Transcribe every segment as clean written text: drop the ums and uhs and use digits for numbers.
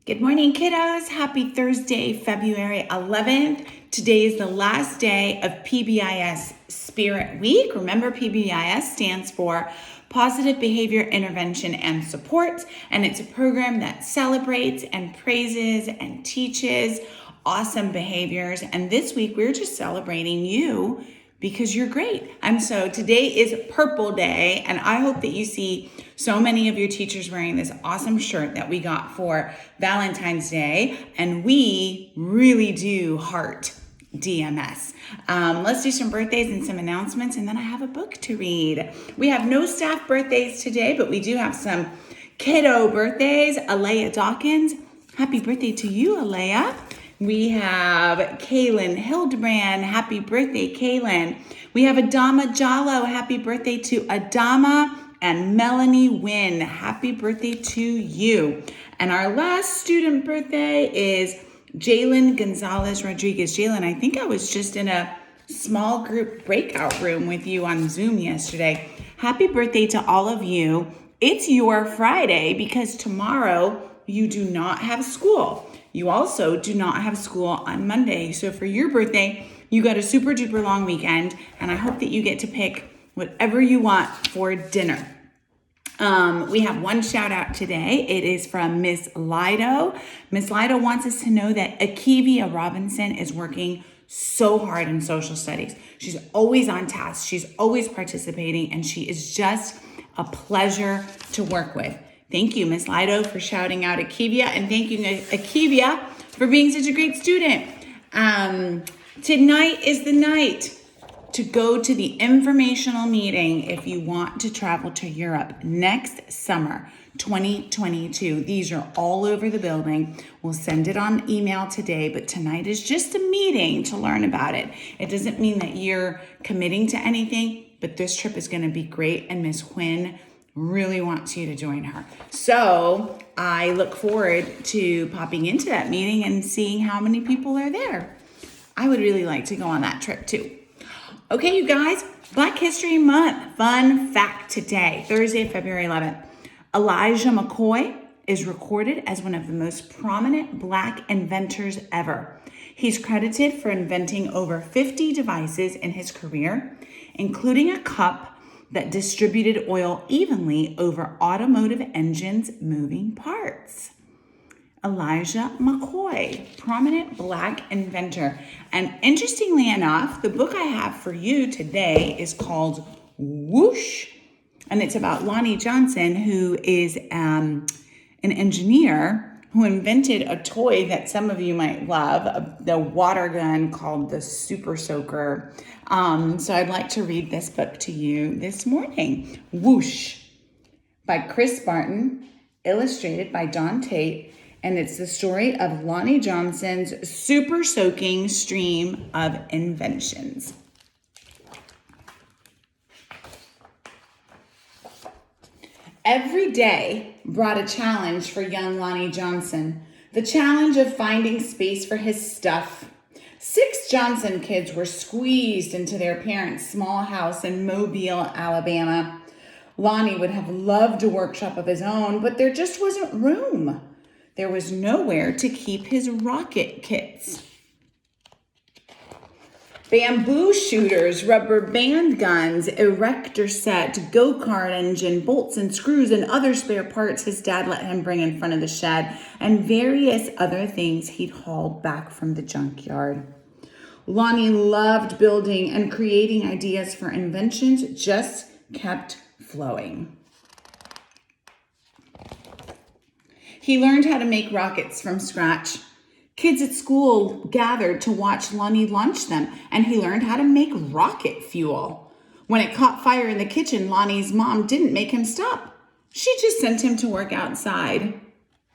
Good morning, kiddos. Happy Thursday, February 11th. Today is the last day of PBIS Spirit Week. Remember, PBIS stands for Positive Behavior Intervention and Support, and it's a program that celebrates and praises and teaches awesome behaviors. And this week, we're just celebrating you because you're great. And so today is Purple Day, and I hope that you see so many of your teachers wearing this awesome shirt that we got for Valentine's Day, and we really do heart DMS. Let's do some birthdays and some announcements, and then I have a book to read. We have no staff birthdays today, but we do have some kiddo birthdays. Alea Dawkins, happy birthday to you, Alea. We have Kaylin Hildebrand. Happy birthday, Kaylin. We have Adama Jallo. Happy birthday to Adama and Melanie Wynn. Happy birthday to you. And our last student birthday is Jalen Gonzalez Rodriguez. Jalen, I think I was just in a small group breakout room with you on Zoom yesterday. Happy birthday to all of you. It's your Friday because tomorrow you do not have school. You also do not have school on Monday. So for your birthday, you got a super duper long weekend, and I hope that you get to pick whatever you want for dinner. We have one shout out today. It is from Miss Lido. Miss Lido wants us to know that Akivia Robinson is working so hard in social studies. She's always on task. She's always participating, and she is just a pleasure to work with. Thank you, Miss Lido, for shouting out Akivia, and thank you, Akivia, for being such a great student. Tonight is the night to go to the informational meeting if you want to travel to Europe next summer, 2022. These are all over the building. We'll send it on email today, but tonight is just a meeting to learn about it. It doesn't mean that you're committing to anything, but this trip is going to be great, and Miss Quinn really wants you to join her. So I look forward to popping into that meeting and seeing how many people are there. I would really like to go on that trip too. Okay, you guys, Black History Month. Fun fact today, Thursday, February 11th. Elijah McCoy is recorded as one of the most prominent Black inventors ever. He's credited for inventing over 50 devices in his career, including a cup that distributed oil evenly over automotive engines' moving parts. Elijah McCoy, prominent Black inventor. And interestingly enough, the book I have for you today is called Whoosh, and it's about Lonnie Johnson, who is an engineer who invented a toy that some of you might love, the water gun called the Super Soaker. So I'd like to read this book to you this morning. Whoosh by Chris Barton, illustrated by Don Tate, and it's the story of Lonnie Johnson's super soaking stream of inventions. Every day brought a challenge for young Lonnie Johnson, the challenge of finding space for his stuff. 6 Johnson kids were squeezed into their parents' small house in Mobile, Alabama. Lonnie would have loved a workshop of his own, but there just wasn't room. There was nowhere to keep his rocket kits. Bamboo shooters, rubber band guns, erector set, go-kart engine, bolts and screws, and other spare parts his dad let him bring in front of the shed, and various other things he'd hauled back from the junkyard. Lonnie loved building, and creating ideas for inventions just kept flowing. He learned how to make rockets from scratch. Kids at school gathered to watch Lonnie launch them, and he learned how to make rocket fuel. When it caught fire in the kitchen, Lonnie's mom didn't make him stop. She just sent him to work outside.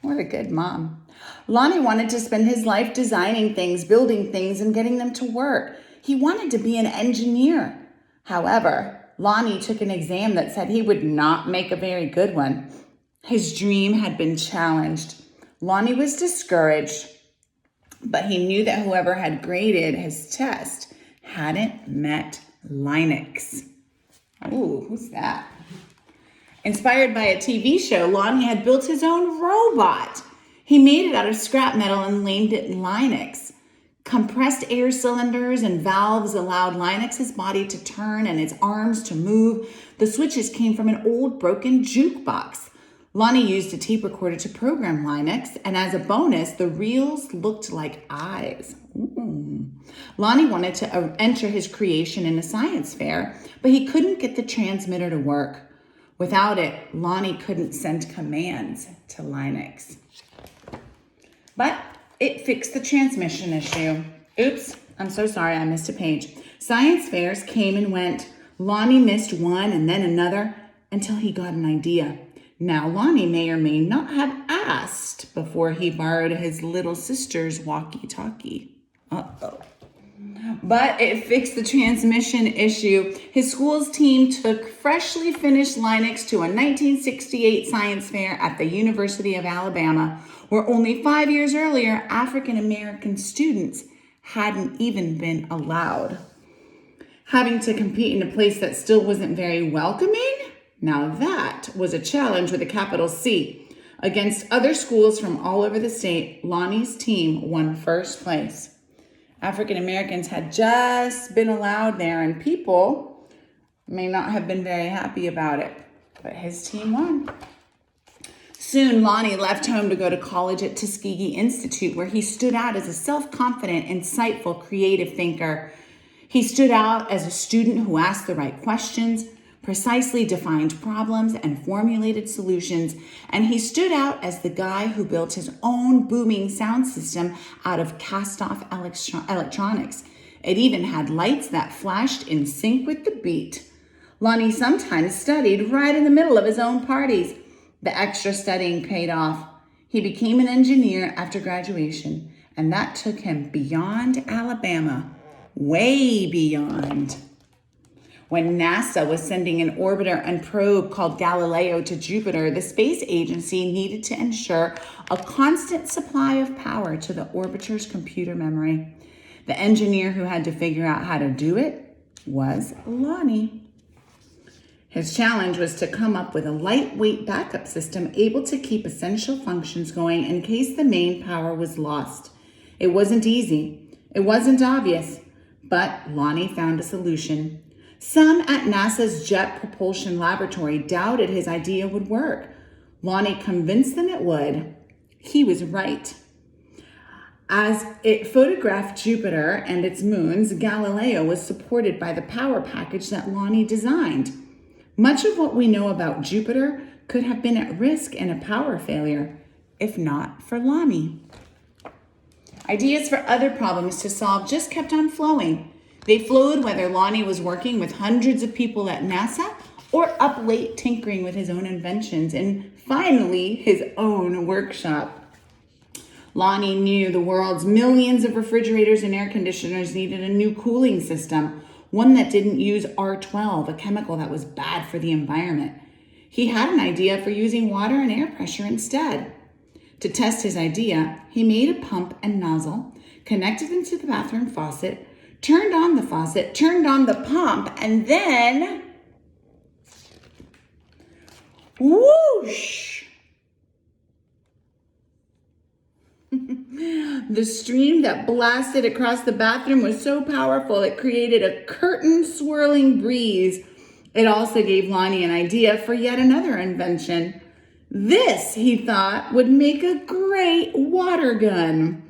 What a good mom. Lonnie wanted to spend his life designing things, building things, and getting them to work. He wanted to be an engineer. However, Lonnie took an exam that said he would not make a very good one. His dream had been challenged. Lonnie was discouraged, but he knew that whoever had graded his test hadn't met Linux. Ooh, who's that? Inspired by a TV show, Lonnie had built his own robot. He made it out of scrap metal and named it Linux. Compressed air cylinders and valves allowed Linux's body to turn and its arms to move. The switches came from an old broken jukebox. Lonnie used a tape recorder to program Linux, and as a bonus, the reels looked like eyes. Ooh. Lonnie wanted to enter his creation in a science fair, but he couldn't get the transmitter to work. Without it, Lonnie couldn't send commands to Linux. But it fixed the transmission issue. Oops, I'm so sorry, I missed a page. Science fairs came and went. Lonnie missed one and then another until he got an idea. Now, Lonnie may or may not have asked before he borrowed his little sister's walkie-talkie. Uh-oh. But it fixed the transmission issue. His school's team took freshly finished Linux to a 1968 science fair at the University of Alabama, where only 5 years earlier, African American students hadn't even been allowed. Having to compete in a place that still wasn't very welcoming? Now that was a challenge with a capital C. Against other schools from all over the state, Lonnie's team won first place. African Americans had just been allowed there, and people may not have been very happy about it, but his team won. Soon, Lonnie left home to go to college at Tuskegee Institute, where he stood out as a self-confident, insightful, creative thinker. He stood out as a student who asked the right questions, precisely defined problems, and formulated solutions. And he stood out as the guy who built his own booming sound system out of cast-off electronics. It even had lights that flashed in sync with the beat. Lonnie sometimes studied right in the middle of his own parties. The extra studying paid off. He became an engineer after graduation, and that took him beyond Alabama, way beyond. When NASA was sending an orbiter and probe called Galileo to Jupiter, the space agency needed to ensure a constant supply of power to the orbiter's computer memory. The engineer who had to figure out how to do it was Lonnie. His challenge was to come up with a lightweight backup system able to keep essential functions going in case the main power was lost. It wasn't easy. It wasn't obvious, but Lonnie found a solution. Some at NASA's Jet Propulsion Laboratory doubted his idea would work. Lonnie convinced them it would. He was right. As it photographed Jupiter and its moons, Galileo was supported by the power package that Lonnie designed. Much of what we know about Jupiter could have been at risk in a power failure, if not for Lonnie. Ideas for other problems to solve just kept on flowing. They flowed whether Lonnie was working with hundreds of people at NASA or up late tinkering with his own inventions and finally his own workshop. Lonnie knew the world's millions of refrigerators and air conditioners needed a new cooling system, one that didn't use R12, a chemical that was bad for the environment. He had an idea for using water and air pressure instead. To test his idea, he made a pump and nozzle, connected them to the bathroom faucet, turned on the faucet, turned on the pump, and then whoosh! The stream that blasted across the bathroom was so powerful it created a curtain-swirling breeze. It also gave Lonnie an idea for yet another invention. This, he thought, would make a great water gun.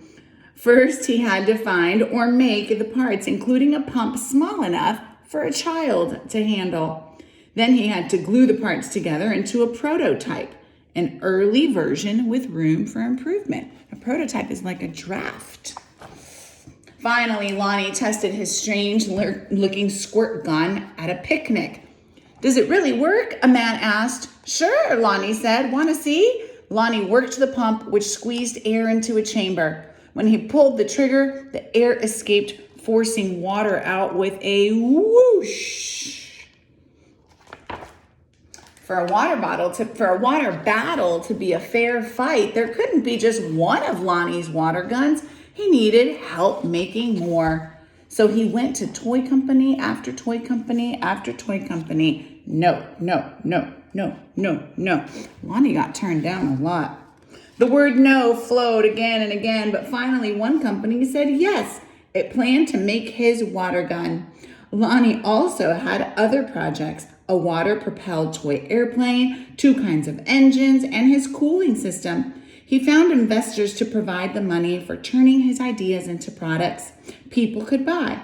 First, he had to find or make the parts, including a pump small enough for a child to handle. Then he had to glue the parts together into a prototype, an early version with room for improvement. A prototype is like a draft. Finally, Lonnie tested his strange-looking squirt gun at a picnic. "Does it really work?" a man asked. "Sure," Lonnie said. "Want to see?" Lonnie worked the pump, which squeezed air into a chamber. When he pulled the trigger, the air escaped, forcing water out with a whoosh. For a water battle to be a fair fight, there couldn't be just one of Lonnie's water guns. He needed help making more. So he went to toy company after toy company after toy company. No. Lonnie got turned down a lot. The word no flowed again and again, but finally one company said yes. It planned to make his water gun. Lonnie also had other projects, a water-propelled toy airplane, 2 kinds of engines, and his cooling system. He found investors to provide the money for turning his ideas into products people could buy.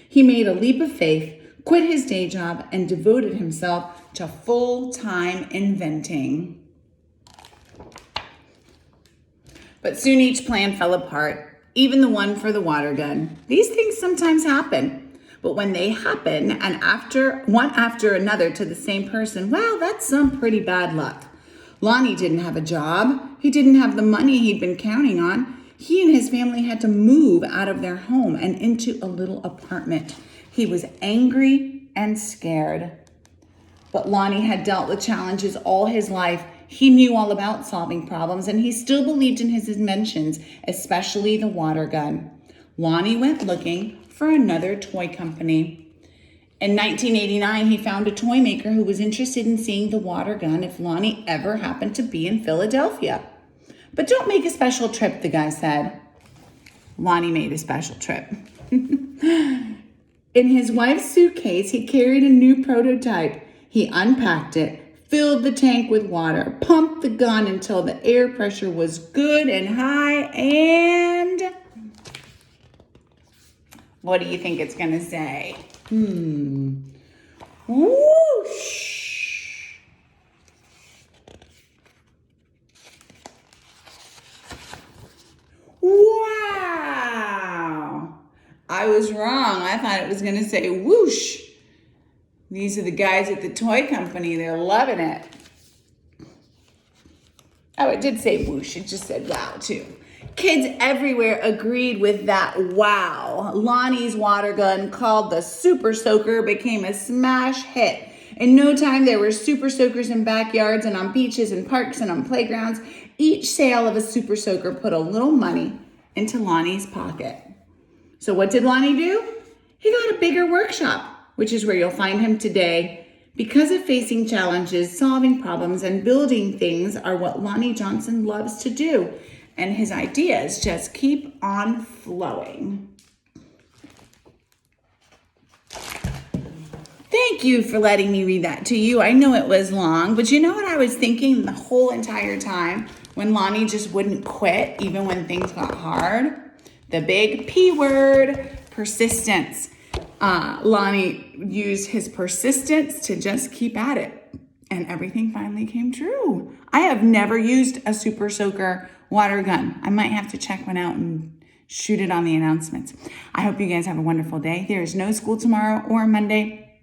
He made a leap of faith, quit his day job, and devoted himself to full-time inventing. But soon each plan fell apart, even the one for the water gun. These things sometimes happen. But when they happen, and one after another to the same person, well, that's some pretty bad luck. Lonnie didn't have a job. He didn't have the money he'd been counting on. He and his family had to move out of their home and into a little apartment. He was angry and scared. But Lonnie had dealt with challenges all his life. He knew all about solving problems, and he still believed in his inventions, especially the water gun. Lonnie went looking for another toy company. In 1989, he found a toy maker who was interested in seeing the water gun if Lonnie ever happened to be in Philadelphia. But don't make a special trip, the guy said. Lonnie made a special trip. In his wife's suitcase, he carried a new prototype. He unpacked it, filled the tank with water, pumped the gun until the air pressure was good and high, and what do you think it's going to say? Whoosh. Wow. I was wrong. I thought it was going to say whoosh. These are the guys at the toy company. They're loving it. Oh, it did say whoosh. It just said wow, too. Kids everywhere agreed with that wow. Lonnie's water gun, called the Super Soaker, became a smash hit. In no time, there were Super Soakers in backyards and on beaches and parks and on playgrounds. Each sale of a Super Soaker put a little money into Lonnie's pocket. So what did Lonnie do? He got a bigger workshop, which is where you'll find him today. Because of facing challenges, solving problems, and building things are what Lonnie Johnson loves to do. And his ideas just keep on flowing. Thank you for letting me read that to you. I know it was long, but you know what I was thinking the whole entire time when Lonnie just wouldn't quit, even when things got hard? The big P word, persistence. Lonnie used his persistence to just keep at it, and everything finally came true. I have never used a Super Soaker water gun. I might have to check one out and shoot it on the announcements. I hope you guys have a wonderful day. There is no school tomorrow or Monday.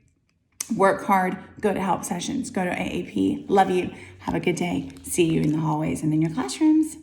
Work hard. Go to help sessions. Go to AAP. Love you. Have a good day. See you in the hallways and in your classrooms.